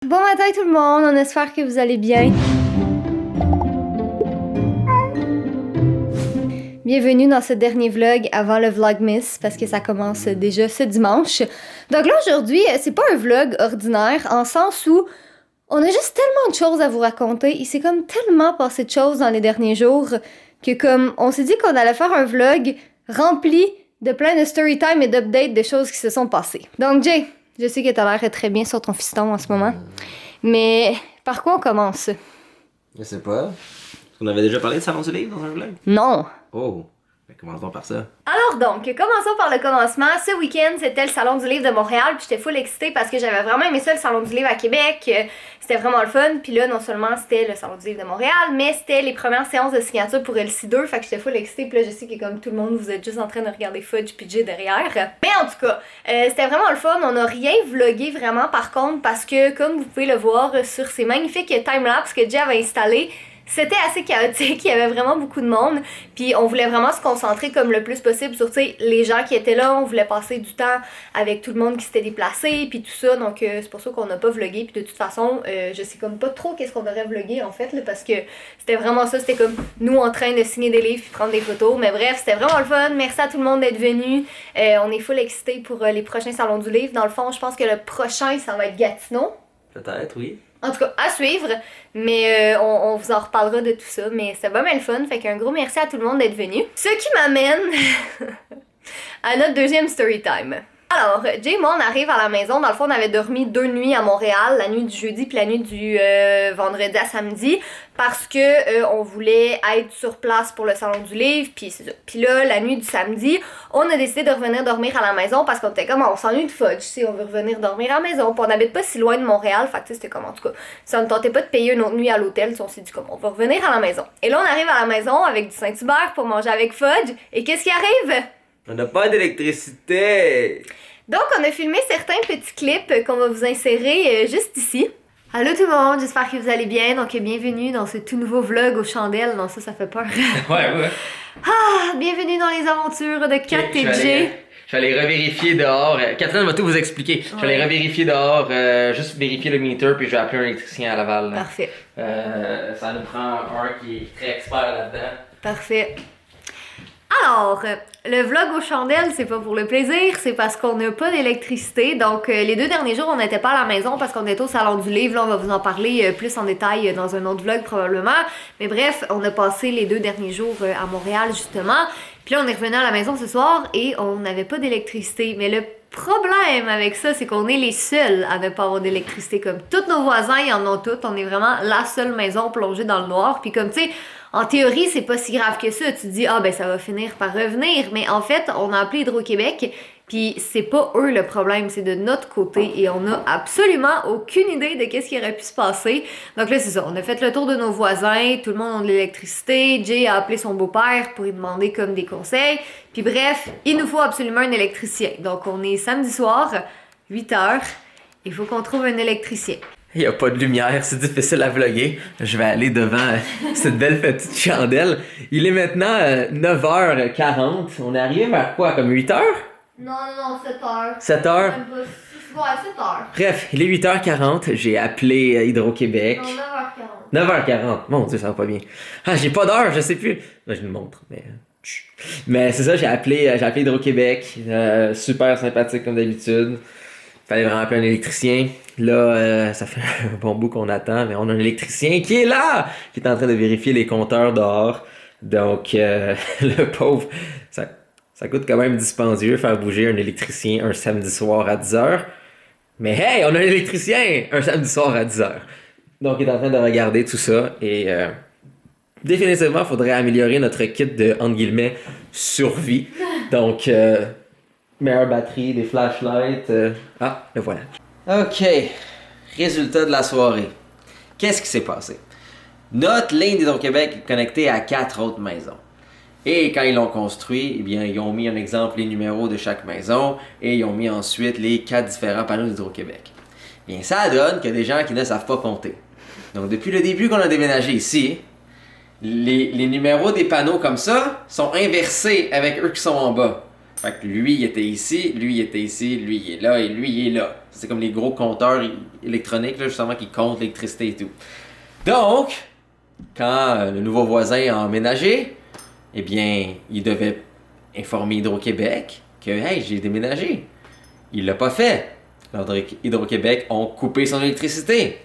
Bon matin tout le monde, on espère que vous allez bien. Bienvenue dans ce dernier vlog avant le Vlogmas parce que ça commence déjà ce dimanche. Donc là aujourd'hui, c'est pas un vlog ordinaire en sens où on a juste tellement de choses à vous raconter. Il s'est comme tellement passé de choses dans les derniers jours que comme on s'est dit qu'on allait faire un vlog rempli de plein de story time et d'updates de choses qui se sont passées. Donc Jay, je sais que t'as l'air très bien sur ton fiston en ce moment. Mais par quoi on commence? Je sais pas. On avait déjà parlé de Salon du Livre dans un vlog? Non. Oh, ben commençons par ça. Alors donc, commençons par le commencement. Ce week-end, c'était le Salon du Livre de Montréal, puis j'étais full excitée parce que j'avais vraiment aimé ça, le Salon du Livre à Québec. C'était vraiment le fun. Puis là, non seulement c'était le Salon du Livre de Montréal, mais c'était les premières séances de signature pour LC2, fait que j'étais full excitée. Puis là, je sais que comme tout le monde, vous êtes juste en train de regarder Fudge puis Jay derrière. Mais en tout cas, c'était vraiment le fun. On n'a rien vlogué vraiment par contre parce que, comme vous pouvez le voir sur ces magnifiques timelapses que Jay avait installés, c'était assez chaotique, il y avait vraiment beaucoup de monde, puis on voulait vraiment se concentrer comme le plus possible sur les gens qui étaient là, on voulait passer du temps avec tout le monde qui s'était déplacé, puis tout ça, donc c'est pour ça qu'on n'a pas vlogué, puis de toute façon, je sais comme pas trop qu'est-ce qu'on aurait vlogué en fait, là, parce que c'était vraiment ça, c'était comme nous en train de signer des livres puis prendre des photos, mais bref, c'était vraiment le fun, merci à tout le monde d'être venu, on est full excités pour les prochains salons du livre, dans le fond, je pense que le prochain, ça va être Gatineau. Peut-être, oui. En tout cas, à suivre, mais on vous en reparlera de tout ça, mais c'est vraiment le fun, fait qu'un gros merci à tout le monde d'être venu. Ce qui m'amène à notre deuxième story time. Alors, Jay et moi, on arrive à la maison. Dans le fond, on avait dormi 2 nuits à Montréal, la nuit du jeudi puis la nuit du vendredi à samedi, parce que on voulait être sur place pour le salon du livre, puis c'est ça. Puis là, la nuit du samedi, on a décidé de revenir dormir à la maison parce qu'on était comme, on s'ennuie de Fudge, tu sais, on veut revenir dormir à la maison, puis on n'habite pas si loin de Montréal, fait que tu sais, c'était comme, en tout cas, ça ne tentait pas de payer une autre nuit à l'hôtel, on s'est dit comme, on va revenir à la maison. Et là, on arrive à la maison avec du Saint-Hubert pour manger avec Fudge, et qu'est-ce qui arrive? On n'a pas d'électricité! Donc, on a filmé certains petits clips qu'on va vous insérer juste ici. Allô tout le monde, j'espère que vous allez bien. Donc, bienvenue dans ce tout nouveau vlog aux chandelles. Non, ça fait peur. Ouais. Ah, bienvenue dans les aventures de Kat et Jay. Je vais aller revérifier dehors. Catherine va tout vous expliquer. Je vais aller revérifier dehors, juste vérifier le meter, puis je vais appeler un électricien à Laval. Parfait. Ça nous prend un qui est très expert là-dedans. Parfait. Alors, le vlog aux chandelles, c'est pas pour le plaisir, c'est parce qu'on n'a pas d'électricité. Donc, les 2 derniers jours, on n'était pas à la maison parce qu'on était au Salon du Livre. Là, on va vous en parler plus en détail dans un autre vlog probablement. Mais bref, on a passé les 2 derniers jours à Montréal, justement. Puis là, on est revenu à la maison ce soir et on n'avait pas d'électricité. Mais le problème avec ça, c'est qu'on est les seuls à ne pas avoir d'électricité. Comme tous nos voisins, ils en ont toutes. On est vraiment la seule maison plongée dans le noir. Puis comme, tu sais, en théorie, c'est pas si grave que ça. Tu te dis, ah ben ça va finir par revenir. Mais en fait, on a appelé Hydro-Québec, puis c'est pas eux le problème, c'est de notre côté. Et on a absolument aucune idée de qu'est-ce qui aurait pu se passer. Donc là, c'est ça. On a fait le tour de nos voisins. Tout le monde a de l'électricité. Jay a appelé son beau-père pour lui demander comme des conseils. Puis bref, il nous faut absolument un électricien. Donc on est samedi soir, 8h. Il faut qu'on trouve un électricien. Il n'y a pas de lumière, c'est difficile à vlogger. Je vais aller devant cette belle petite chandelle. Il est maintenant 9h40. On est arrivé vers quoi, comme 8h? Non, 7h. 7h? Ouais, 7h. Bref, il est 8h40. J'ai appelé Hydro-Québec. Non, 9h40. 9h40. Mon Dieu, ça va pas bien. Ah, j'ai pas d'heure, je sais plus. Là, j'ai une montre, mais... Mais c'est ça, j'ai appelé Hydro-Québec. Super sympathique comme d'habitude. Fallait vraiment appeler un électricien. Là, ça fait un bon bout qu'on attend, mais on a un électricien qui est là! Qui est en train de vérifier les compteurs dehors. Donc, le pauvre, ça coûte quand même dispendieux faire bouger un électricien un samedi soir à 10h. Mais hey, on a un électricien un samedi soir à 10h. Donc, il est en train de regarder tout ça et définitivement, il faudrait améliorer notre kit de, entre guillemets, survie. Donc, meilleure batterie, des flashlights. Ah, le voilà. OK. Résultat de la soirée. Qu'est-ce qui s'est passé? Notre ligne d'Hydro-Québec est connectée à 4 autres maisons. Et quand ils l'ont construit, eh bien, ils ont mis en exemple les numéros de chaque maison et ils ont mis ensuite les 4 différents panneaux d'Hydro-Québec. Bien, ça donne qu'il y a des gens qui ne savent pas compter. Donc, depuis le début qu'on a déménagé ici, les numéros des panneaux comme ça sont inversés avec eux qui sont en bas. Fait que lui, il était ici, lui, il était ici, lui, il est là et lui, il est là. C'est comme les gros compteurs électroniques, là, justement, qui comptent l'électricité et tout. Donc, quand le nouveau voisin a emménagé, eh bien, il devait informer Hydro-Québec que « Hey, j'ai déménagé ». Il l'a pas fait. Alors, Hydro-Québec ont coupé son électricité.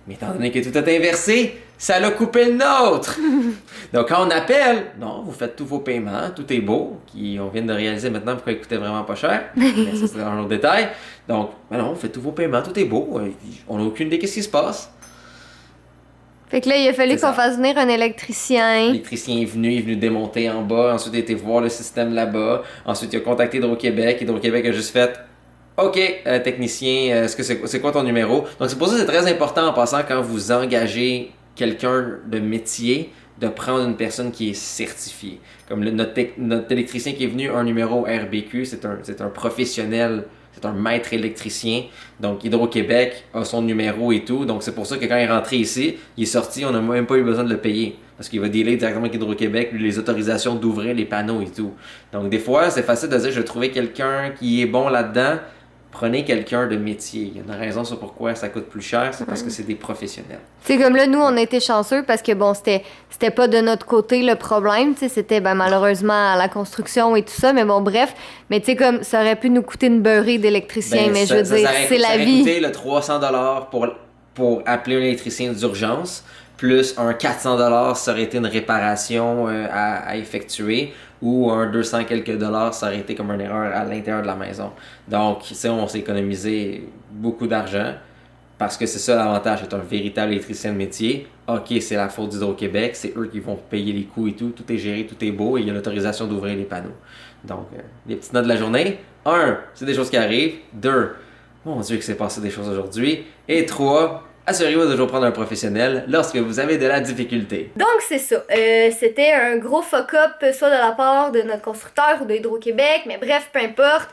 Mais étant donné que tout est inversé, ça l'a coupé le nôtre. Donc, quand on appelle, non, vous faites tous vos paiements, tout est beau. On vient de réaliser maintenant pourquoi il coûtait vraiment pas cher. Mais ça, c'est un autre détail. Donc, ben non, vous faites tous vos paiements, tout est beau. On n'a aucune idée de ce qui se passe. Fait que là, il a fallu qu'on fasse venir un électricien. L'électricien est venu démonter en bas. Ensuite, il a été voir le système là-bas. Ensuite, il a contacté Hydro-Québec. Hydro-Québec a juste fait OK, technicien, est-ce que c'est quoi ton numéro? Donc, c'est pour ça que c'est très important en passant quand vous engagez quelqu'un de métier de prendre une personne qui est certifiée. Comme notre électricien qui est venu, un numéro RBQ, c'est un professionnel, c'est un maître électricien. Donc, Hydro-Québec a son numéro et tout. Donc, c'est pour ça que quand il est rentré ici, il est sorti, on n'a même pas eu besoin de le payer. Parce qu'il va dealer directement avec Hydro-Québec, les autorisations d'ouvrir les panneaux et tout. Donc, des fois, c'est facile de dire, je vais trouver quelqu'un qui est bon là-dedans. Prenez quelqu'un de métier. Il y a une raison sur pourquoi ça coûte plus cher, c'est parce que c'est des professionnels. C'est comme là, nous, on a été chanceux parce que bon, c'était pas de notre côté le problème, tu sais, c'était malheureusement à la construction et tout ça, mais bon, bref. Mais tu sais, comme ça aurait pu nous coûter une beurrée d'électricien, mais je veux dire, c'est la vie. Ça aurait coûté le 300$ pour appeler un électricien d'urgence, plus un 400$, ça aurait été une réparation à effectuer, ou un 200 quelques dollars, ça aurait été comme une erreur à l'intérieur de la maison. Donc, on s'est économisé beaucoup d'argent, parce que c'est ça l'avantage, c'est un véritable électricien de métier. OK, c'est la faute d'Hydro-Québec, c'est eux qui vont payer les coûts et tout est géré, tout est beau, et il y a l'autorisation d'ouvrir les panneaux. Donc, les petites notes de la journée. 1, c'est des choses qui arrivent. 2, mon Dieu que c'est passé des choses aujourd'hui. Et 3, assurez-vous de toujours prendre un professionnel lorsque vous avez de la difficulté. Donc, c'est ça. C'était un gros fuck-up, soit de la part de notre constructeur ou de Hydro-Québec, mais bref, peu importe.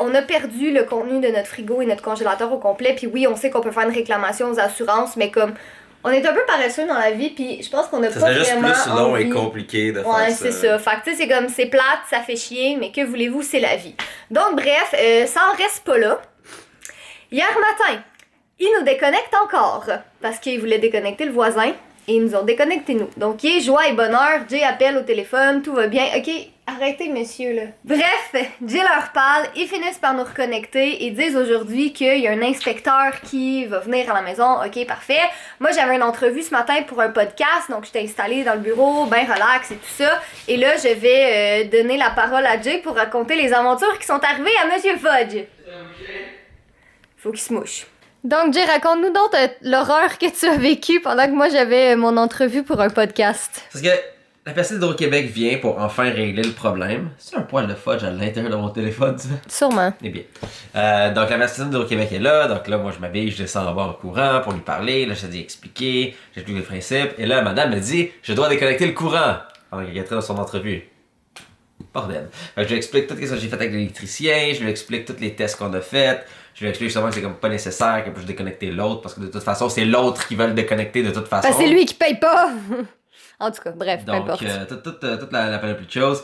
On a perdu le contenu de notre frigo et notre congélateur au complet. Puis oui, on sait qu'on peut faire une réclamation aux assurances, mais comme on est un peu paresseux dans la vie, puis je pense qu'on a pas vraiment juste plus long et compliqué de faire ça. Ouais, c'est ça. Fait que tu sais, c'est comme, c'est plate, ça fait chier, mais que voulez-vous, c'est la vie. Donc, bref, ça en reste pas là. Hier matin, ils nous déconnectent encore parce qu'ils voulaient déconnecter le voisin et ils nous ont déconnecté nous. Donc, il est joie et bonheur. Jay appelle au téléphone, tout va bien. OK, arrêtez, monsieur, là. Bref, Jay leur parle, ils finissent par nous reconnecter et disent aujourd'hui qu'il y a un inspecteur qui va venir à la maison. OK, parfait. Moi, j'avais une entrevue ce matin pour un podcast, donc j'étais installée dans le bureau, ben relax et tout ça. Et là, je vais donner la parole à Jay pour raconter les aventures qui sont arrivées à monsieur Fudge. Faut qu'il se mouche. Donc, Jay, raconte-nous donc l'horreur que tu as vécue pendant que moi j'avais mon entrevue pour un podcast. Parce que la personne d'Hydro-Québec vient pour enfin régler le problème. C'est un poil de fudge à l'intérieur de mon téléphone, ça? Sûrement. Eh bien. Donc, la personne d'Hydro-Québec est là. Donc là, moi, je m'habille, je descends en bas au courant pour lui parler. Là, je dis expliquer, j'explique les principes. Et là, madame me dit, je dois déconnecter le courant. Pendant qu'elle est dans son entrevue. Bordel. Fait que je lui explique tout ce que j'ai fait avec l'électricien, je lui explique tous les tests qu'on a fait, je lui explique justement que c'est comme pas nécessaire qu'elle puisse déconnecter l'autre parce que de toute façon, c'est l'autre qui va le déconnecter de toute façon. Parce que c'est lui qui paye pas! En tout cas, bref, peu importe. Donc, toute la panoplie de choses.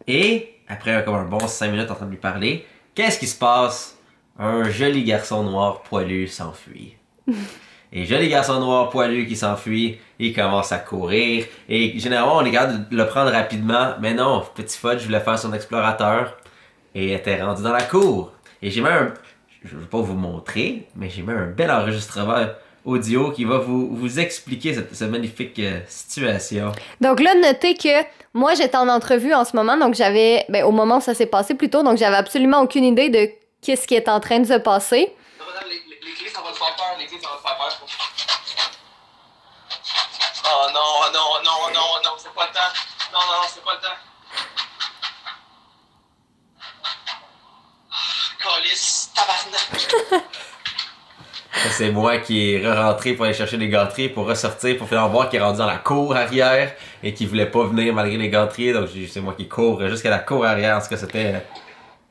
Et après comme un bon 5 minutes en train de lui parler, qu'est-ce qui se passe? Un joli garçon noir poilu s'enfuit. Et joli garçon noir poilu qui s'enfuit, il commence à courir. Et généralement, on est capable de le prendre rapidement. Mais non, petit Fudge voulait faire son explorateur. Et était rendu dans la cour. Et j'ai même je ne vais pas vous montrer, mais j'ai mis un bel enregistrement audio qui va vous expliquer cette magnifique situation. Donc là, notez que moi, j'étais en entrevue en ce moment, donc j'avais, au moment où ça s'est passé plutôt, donc j'avais absolument aucune idée de qu'est-ce qui est en train de se passer. Non, madame, les clés, ça va te faire peur, les clés, ça va te faire peur. Oh non, c'est pas le temps. Non, c'est pas le temps. Calice, tabarnak. C'est moi qui est rentré pour aller chercher les gâteries, pour ressortir, pour faire voir qu'il est rendu dans la cour arrière et qu'il voulait pas venir malgré les gâteries. Donc c'est moi qui cours jusqu'à la cour arrière. En tout cas,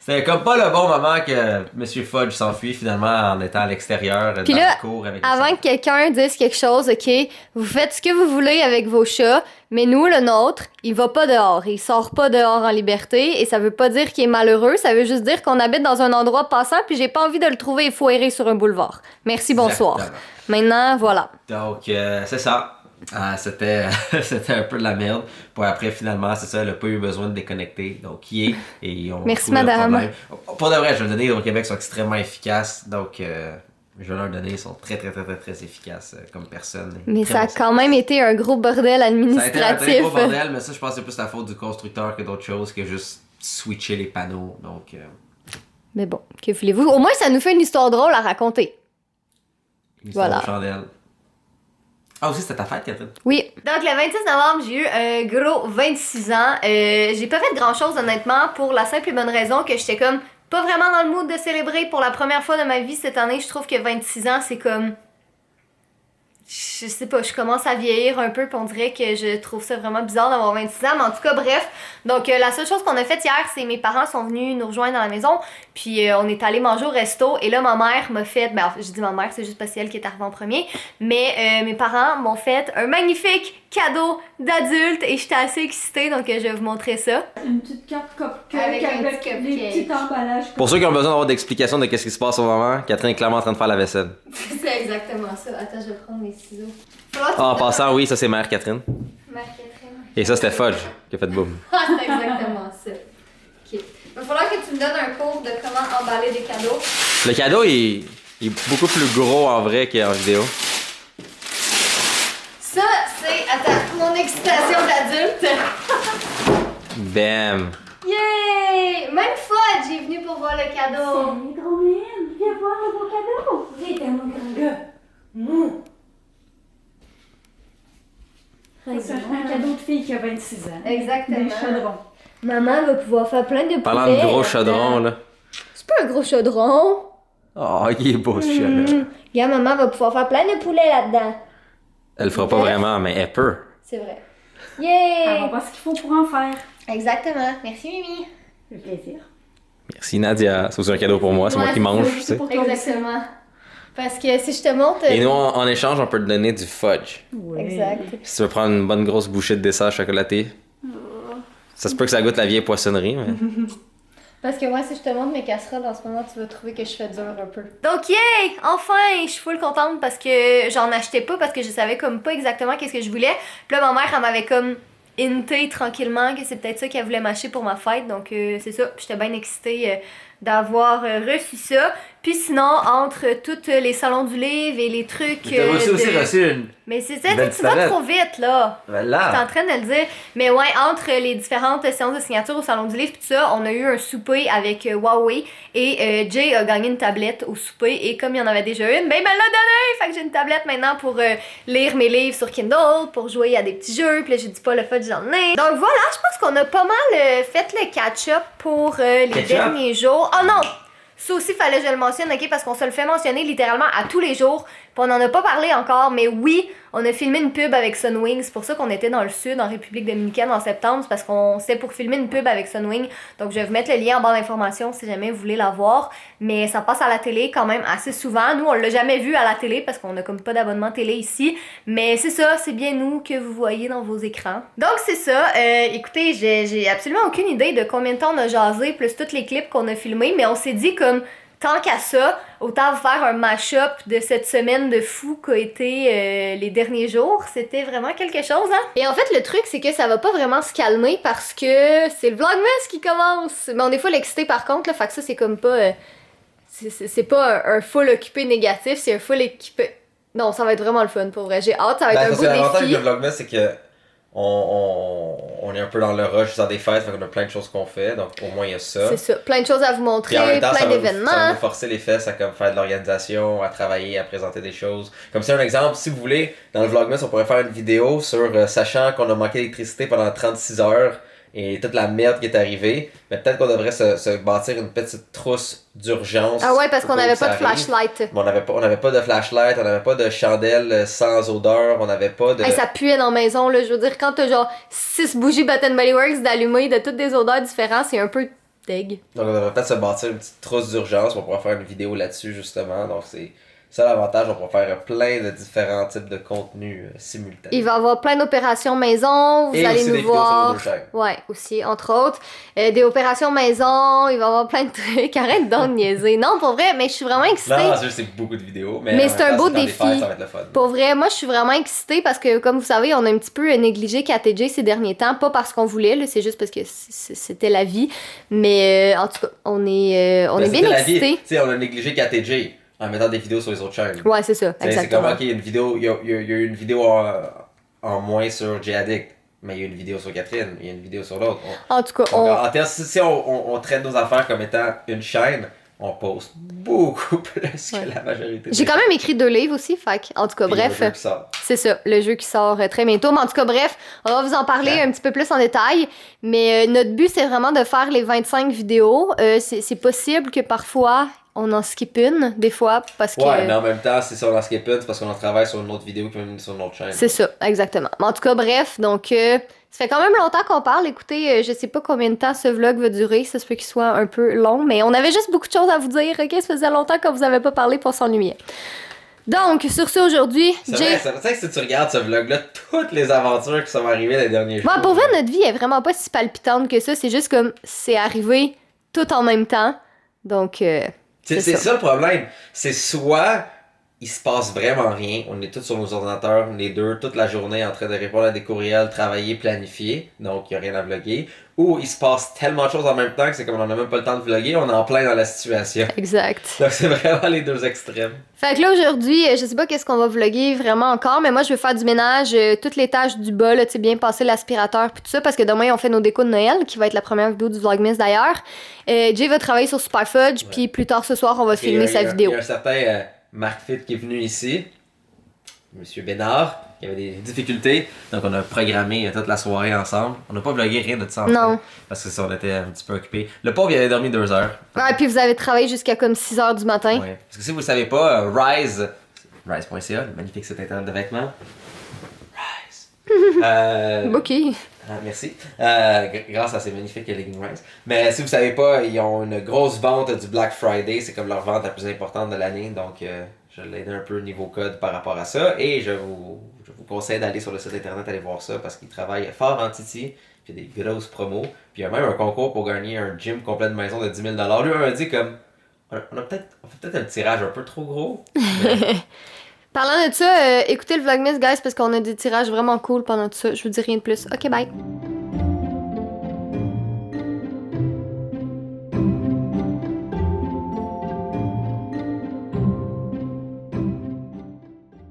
C'était comme pas le bon moment que Monsieur Fudge s'enfuit finalement en étant à l'extérieur Puis dans là, la cour avec avant que quelqu'un dise quelque chose, OK, vous faites ce que vous voulez avec vos chats, mais nous, le nôtre, il va pas dehors. Il sort pas dehors en liberté et ça veut pas dire qu'il est malheureux, ça veut juste dire qu'on habite dans un endroit passant puis j'ai pas envie de le trouver effoiré sur un boulevard. Merci, bonsoir. Exactement. Maintenant, voilà. Donc, c'est ça. C'était c'était un peu de la merde. Puis après, finalement, c'est ça, elle a pas eu besoin de déconnecter. Donc, il est. Et on Merci, trouve le madame. problème. Pour de vrai, je vais donner, Hydro-Québec sont extrêmement efficaces. Donc, je vais leur donner, ils sont très efficaces comme personne. Mais Très ça a bons quand même été un gros bordel Ça a été un administratif. très gros bordel, mais ça, je pense que c'est plus la faute du constructeur que d'autres choses que juste switcher les panneaux. Donc, Mais bon, que voulez-vous? Au moins, ça nous fait une histoire drôle à raconter. Voilà. Chandelle. Ah, aussi, c'était ta fête, Catherine. Oui. Donc, le 26 novembre, j'ai eu un gros 26 ans. J'ai pas fait grand-chose, honnêtement, pour la simple et bonne raison que j'étais comme pas vraiment dans le mood de célébrer pour la première fois de ma vie cette année. Je trouve que 26 ans, c'est comme... Je sais pas, je commence à vieillir un peu, puis on dirait que je trouve ça vraiment bizarre d'avoir 26 ans, mais en tout cas, bref. Donc, la seule chose qu'on a faite hier, c'est mes parents sont venus nous rejoindre dans la maison, puis on est allé manger au resto, et là, ma mère m'a fait, ben, je dis ma mère, c'est juste parce que c'est elle qui est arrivée en premier, mais mes parents m'ont fait un magnifique cadeau d'adulte, et j'étais assez excitée, donc je vais vous montrer ça. Une petite carte cupcake Avec un avec petit des cupcake. petits emballages. Pour ceux qui ont besoin d'avoir d'explications de qu'est-ce qui se passe au moment, Catherine est clairement en train de faire la vaisselle. C'est exactement ça. Attends, je vais prendre mes ciseaux. Ah, en passant, oui, ça c'est Mère Catherine. Mère Catherine. Et ça, c'était Fudge qui a fait boum. Ah, c'est exactement ça. Ok. Il va falloir que tu me donnes un cours de comment emballer des cadeaux. Le cadeau il est beaucoup plus gros en vrai qu'en vidéo. Ça, c'est, attends, mon excitation d'adulte. Bam! Yay! Même Fudge est venu pour voir le cadeau. C'est trop mignon, viens voir le beau cadeau. Viens, mon grand gars. C'est un cadeau de fille qui a 26 ans. Exactement. Des chaudrons. Maman va pouvoir faire plein de poulets. Parlant de gros chaudron, là. C'est pas un gros chaudron. Oh, il est beau ce chat-là. Regarde, maman va pouvoir faire plein de poulets là-dedans. Elle le fera pas vraiment, mais elle peut. C'est vrai. Elle Yay! va voir ce qu'il faut pour en faire. Exactement. Merci, Mimi. Le plaisir. Merci Nadia. C'est aussi un cadeau pour moi, c'est moi Ouais, qui mange, tu c'est sais. pour toi aussi. Exactement. Parce que si je te montre... Et nous, en échange, on peut te donner du fudge. Oui. Exact. Si tu veux prendre une bonne grosse bouchée de dessert chocolaté. Ça se peut que ça goûte la vieille poissonnerie, mais... Parce que moi, si je te montre mes casseroles en ce moment, tu vas trouver que je fais dur un peu. Donc, yay! Enfin! Je suis full contente parce que j'en achetais pas parce que je savais comme pas exactement qu'est-ce que je voulais. Puis là, ma mère, elle m'avait comme hinté tranquillement que c'est peut-être ça qu'elle voulait m'acheter pour ma fête. Donc, c'est ça. J'étais bien excitée d'avoir reçu ça. Puis sinon, entre tous les salons du livre et les trucs... reçu une... Mais c'est ça, Une belle tu vas tablette. trop vite, là! J'étais en Voilà! train de le dire. Mais ouais, entre les différentes séances de signature au Salon du Livre pis tout ça, on a eu un souper avec Huawei et Jay a gagné une tablette au souper et comme il y en avait déjà une, ben il me l'a donnée! Fait que j'ai une tablette maintenant pour lire mes livres sur Kindle, pour jouer à des petits jeux, pis là j'ai dit pas le fait j'en ai. Donc voilà, je pense qu'on a pas mal fait le catch-up pour les Catch-up? derniers jours. Oh non! Ça aussi, fallait que je le mentionne, ok? Parce qu'on se le fait mentionner littéralement à tous les jours. Puis on n'en a pas parlé encore, mais oui, on a filmé une pub avec Sunwing. C'est pour ça qu'on était dans le sud, en République dominicaine, en septembre. C'est parce qu'on c'est pour filmer une pub avec Sunwing. Donc je vais vous mettre le lien en barre d'informations si jamais vous voulez la voir. Mais ça passe à la télé quand même assez souvent. Nous, on l'a jamais vu à la télé parce qu'on a comme pas d'abonnement télé ici. Mais c'est ça, c'est bien nous que vous voyez dans vos écrans. Donc c'est ça. Écoutez, j'ai absolument aucune idée de combien de temps on a jasé, plus tous les clips qu'on a filmés. Mais on s'est dit comme... Tant qu'à ça, autant vous faire un mash-up de cette semaine de fou qu'a été les derniers jours. C'était vraiment quelque chose, hein? Et en fait, le truc, c'est que ça va pas vraiment se calmer parce que c'est le Vlogmas qui commence. Mais on est full excité par contre, là, fait que ça, c'est comme pas... c'est pas un full occupé négatif, c'est un full équipé... Non, ça va être vraiment le fun, pour vrai. J'ai hâte, ça va être un beau L'avantage défi. du Vlogmas, c'est que on est un peu dans le rush dans des fêtes, fait qu'on a plein de choses qu'on fait, donc au moins il y a ça. C'est ça, plein de choses à vous montrer, Puis en même temps, plein ça va d'événements. nous forcer les fesses à comme faire de l'organisation, à travailler, à présenter des choses. Comme c'est un exemple, si vous voulez, dans le Vlogmas, on pourrait faire une vidéo sur sachant qu'on a manqué d'électricité pendant 36 heures et toute la merde qui est arrivée, mais peut-être qu'on devrait se bâtir une petite trousse d'urgence. Ah ouais, parce qu'on au cas où avait ça pas de arrive. flashlight. Mais on n'avait pas de flashlight, on n'avait pas de chandelle sans odeur, on n'avait pas de... Hey, ça puait dans la maison, là. Je veux dire, quand t'as genre 6 bougies Bath Body Works d'allumées de toutes des odeurs différentes, c'est un peu deg. Donc on devrait peut-être se bâtir une petite trousse d'urgence pour pouvoir faire une vidéo là-dessus justement. Donc c'est ça l'avantage, on pourra faire plein de différents types de contenus simultanés. Il va y avoir plein d'opérations maison, vous Et allez aussi nous des vidéos sur voir. nos deux chaînes. Ouais, aussi, entre autres. Des opérations maison, il va y avoir plein de trucs. Arrête donc de niaiser. Non, pour vrai, mais je suis vraiment excitée. Non, c'est beaucoup de vidéos, mais Mais en c'est même un temps, beau dans les défi. fêtes, ça va être le fun. Pour vrai, moi, je suis vraiment excitée parce que, comme vous savez, on a un petit peu négligé KTJ ces derniers temps. Pas parce qu'on voulait, là, c'est juste parce que c'était la vie. Mais en tout cas, on est Ben, bien c'était la vie. excités. Tu sais, on a négligé KTJ en mettant des vidéos sur les autres chaînes. Ouais, c'est ça, C'est comme, exactement. ok, il y a une vidéo, il y a eu une vidéo en moins sur J-Addict, mais il y a une vidéo sur Catherine, il y a une vidéo sur l'autre. En tout cas, Donc, en termes, si on traite nos affaires comme étant une chaîne, on poste beaucoup plus que la majorité. j'ai quand même écrit 2 livres aussi, en tout cas, bref. C'est ça, le jeu qui sort très bientôt. Mais en tout cas, bref, on va vous en parler un petit peu plus en détail. Mais notre but, c'est vraiment de faire les 25 vidéos. C'est possible que parfois, on en skip une, des fois, parce que... Ouais, mais en même temps, c'est ça, on en skip une, c'est parce qu'on en travaille sur une autre vidéo qui va venir sur une autre chaîne. C'est ça, exactement. Mais en tout cas, bref, donc... ça fait quand même longtemps qu'on parle. Écoutez, je sais pas combien de temps ce vlog va durer. Ça se peut qu'il soit un peu long, mais on avait juste beaucoup de choses à vous dire, ok? Ça faisait longtemps qu'on vous avait pas parlé pour s'ennuyer. Donc, sur ce, aujourd'hui, C'est Jay... vrai, c'est que si tu regardes ce vlog-là, toutes les aventures qui sont arrivées les derniers jours. Ouais, pour vrai, notre vie est vraiment pas si palpitante que ça. C'est juste comme, c'est arrivé tout en même temps. Donc, C'est ça le problème. C'est soit il se passe vraiment rien, on est tous sur nos ordinateurs, les deux, toute la journée en train de répondre à des courriels, travailler, planifier, donc il n'y a rien à vlogger, ou il se passe tellement de choses en même temps que c'est comme on n'a même pas le temps de vlogger, on est en plein dans la situation. exact. Donc c'est vraiment les deux extrêmes. Fait que là, aujourd'hui, je sais pas qu'est-ce qu'on va vlogger vraiment encore, mais moi, je vais faire du ménage, toutes les tâches du bas, là, tu sais, bien passer l'aspirateur puis tout ça, parce que demain, on fait nos décos de Noël, qui va être la première vidéo du Vlogmas d'ailleurs. Jay va travailler sur Superfudge, puis plus tard ce soir, on va filmer sa vidéo. Il y a un certain Marc Fit qui est venu ici, Monsieur Bénard, qui avait des difficultés, donc on a programmé toute la soirée ensemble. On n'a pas vlogué rien de ça ensemble. Non. Parce que ça, on était un petit peu occupés. Le pauvre, il avait dormi 2 heures. Ouais, puis vous avez travaillé jusqu'à comme 6h du matin. Ouais. Parce que si vous le savez pas, Rise.ca, le magnifique site internet de vêtements. Rise. Ok. Merci. Grâce à ces magnifiques leggings Rise. Mais si vous savez pas, ils ont une grosse vente du Black Friday. C'est comme leur vente la plus importante de l'année. Donc, je l'ai aidé un peu niveau code par rapport à ça. Et je vous conseille d'aller sur le site internet, aller voir ça parce qu'ils travaillent fort en Titi. Puis il y a des grosses promos. Puis il y a même un concours pour gagner un gym complet de maison de 10 000 $. Lui, on m'a dit comme. On fait peut-être un tirage un peu trop gros. Mais... Parlant de ça, écoutez le Vlogmas, guys, parce qu'on a des tirages vraiment cool pendant tout ça. Je vous dis rien de plus. Ok, bye.